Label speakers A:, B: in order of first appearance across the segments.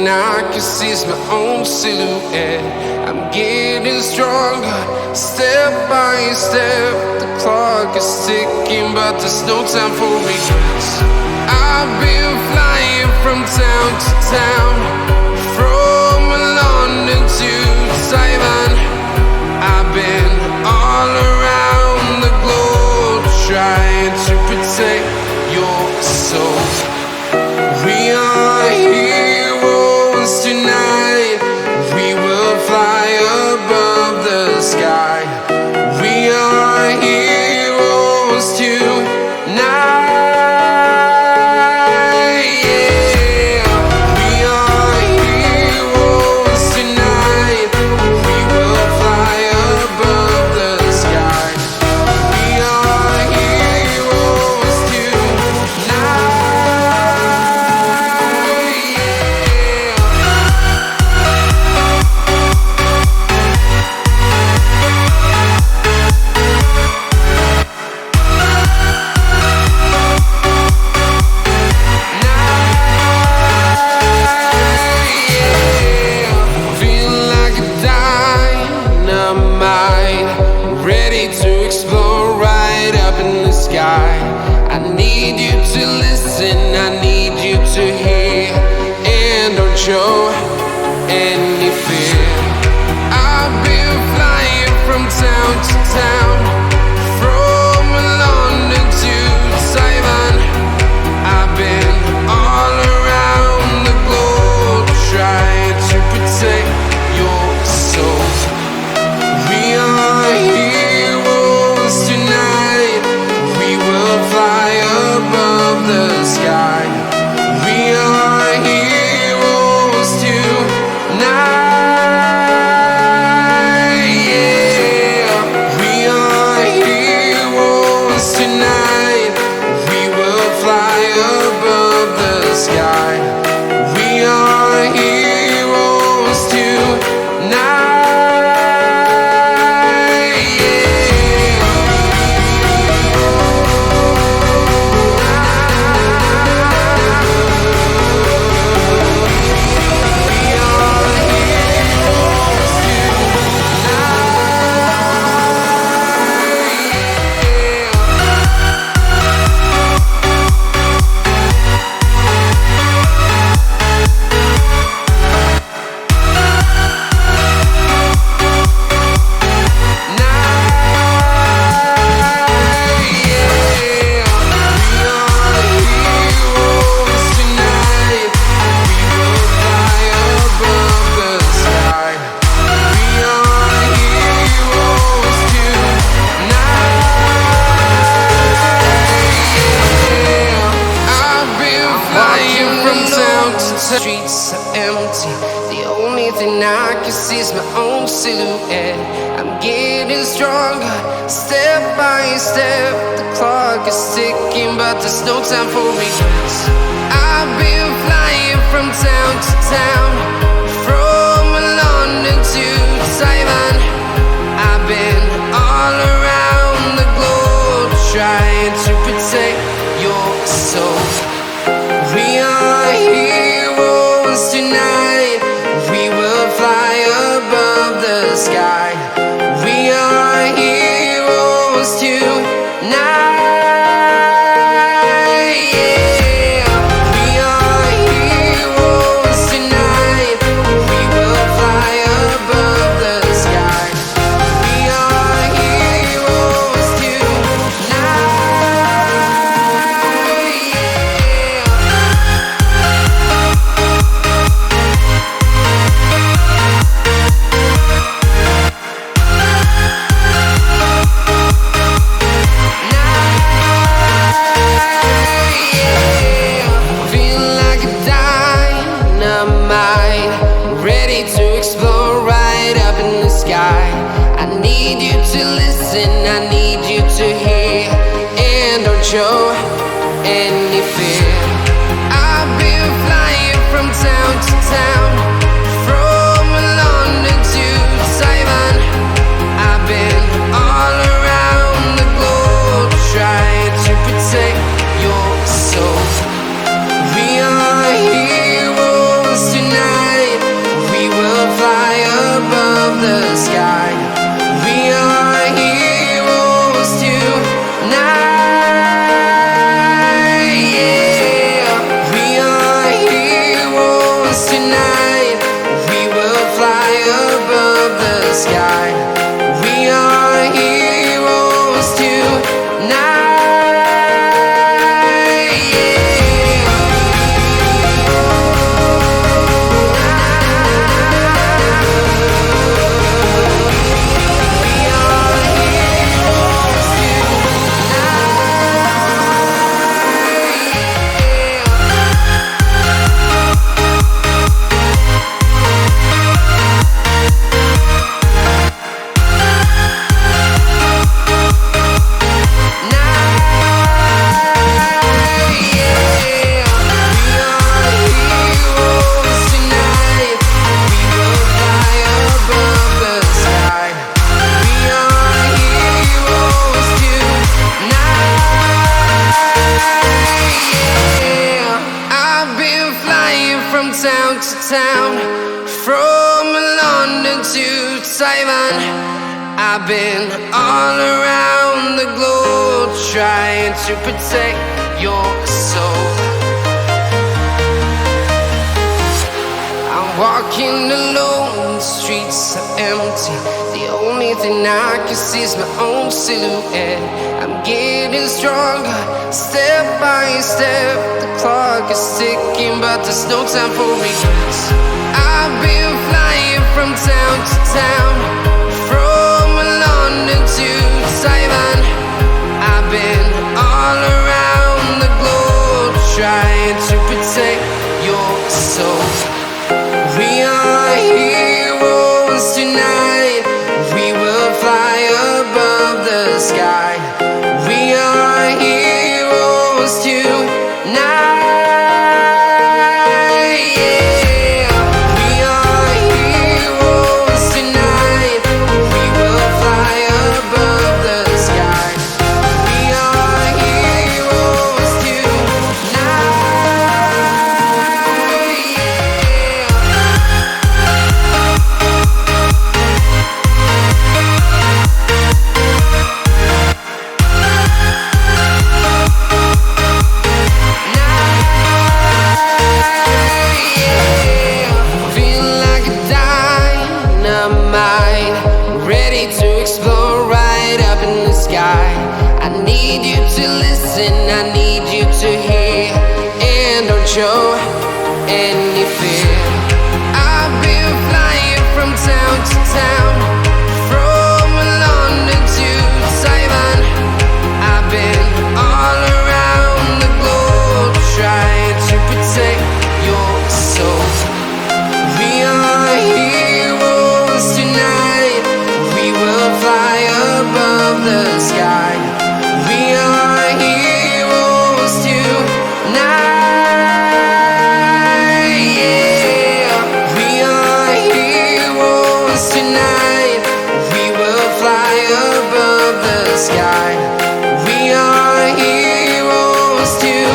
A: thing I can see is my own silhouette. I'm getting stronger, step by step. The clock is ticking, but there's no time for regrets. I've been flying from town to town, from London to Taiwan. I've been all around the globe, trying to protect your soul. We are heroes tonight. We will fly above the sky. We are heroes tonight. Yeah. We are heroes tonight. We will fly above the sky. We are heroes tonight. Ready to explore right up in the sky. I need you to listen, I need you to hear, and don't show any fear. I've been flying from town to town, from London to Taiwan. I've been all around the globe, trying to protect your soul. We are heroes tonight. We will fly above the sky. We are heroes tonight. Yeah. We are heroes tonight. We will fly above the sky. We are heroes tonight. Streets are empty. The only thing I can see is my own silhouette. I'm getting stronger, step by step. The clock is ticking, but there's no time for regrets. I've been flying from town to town, from London to Taiwan. I've been all around the globe, trying to protect your soul. We are heroes tonight. We will fly above the sky. We are heroes tonight. Yeah. We are heroes tonight. We will fly above the sky. We are heroes tonight. I need you to listen, I need you to hear, and don't show any fear. I've been flying from town to town, from London to Taiwan. I've been all around the globe, trying to protect your soul. We are heroes tonight. from London to Taiwan. I've been all around the globe trying to protect your soul. I'm walking alone, the streets are empty. The only thing I can see is my own silhouette. I'm getting stronger, step by step. The clock is ticking, but there's no time for regrets. I've been flying from town to town, from London to Taiwan. I've been all around the globe trying to protect your soul. We are heroes tonight. We will fly above the sky. We are heroes tonight. Yeah. We are heroes tonight. We will fly above the sky. We are heroes tonight. Ready to explore right up in the sky. I need you to listen, I need you to hear, and don't show any fear. I've been flying from town to town, from London to Taiwan. I've been all around the globe trying to protect your soul. We are heroes tonight. We will fly above the sky. We are heroes tonight. Yeah. We are heroes tonight. We will fly above the sky. We are heroes tonight.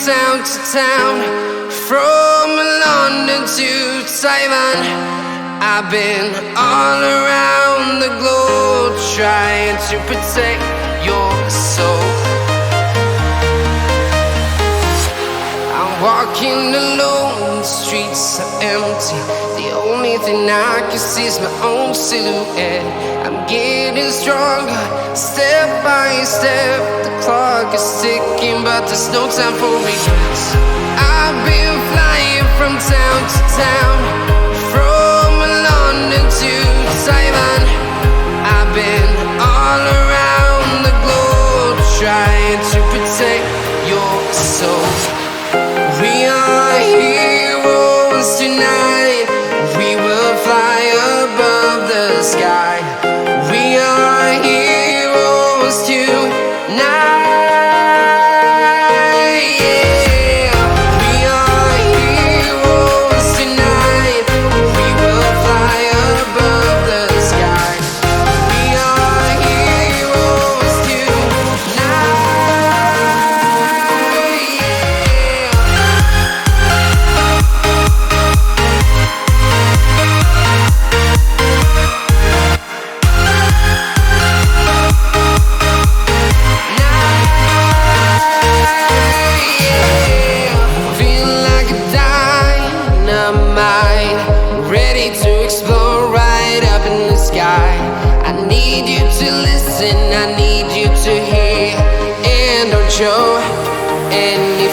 A: Town to town, from London to Taiwan. I've been all around the globe trying to protect your soul. I'm walking alone, the streets are empty. The only thing I can see is my own silhouette. I'm getting stronger, step by step. The clock is ticking, but there's no time for regrets. I've been flying from town to town, from London to Taiwan. I've been all around the globe trying to protect your soul. We are heroes tonight. We will fly above the sky. We are heroes tonight. Yeah. We are heroes tonight. We will fly above the sky. We are heroes tonight. need you to listen, I need you to hear, and don't show and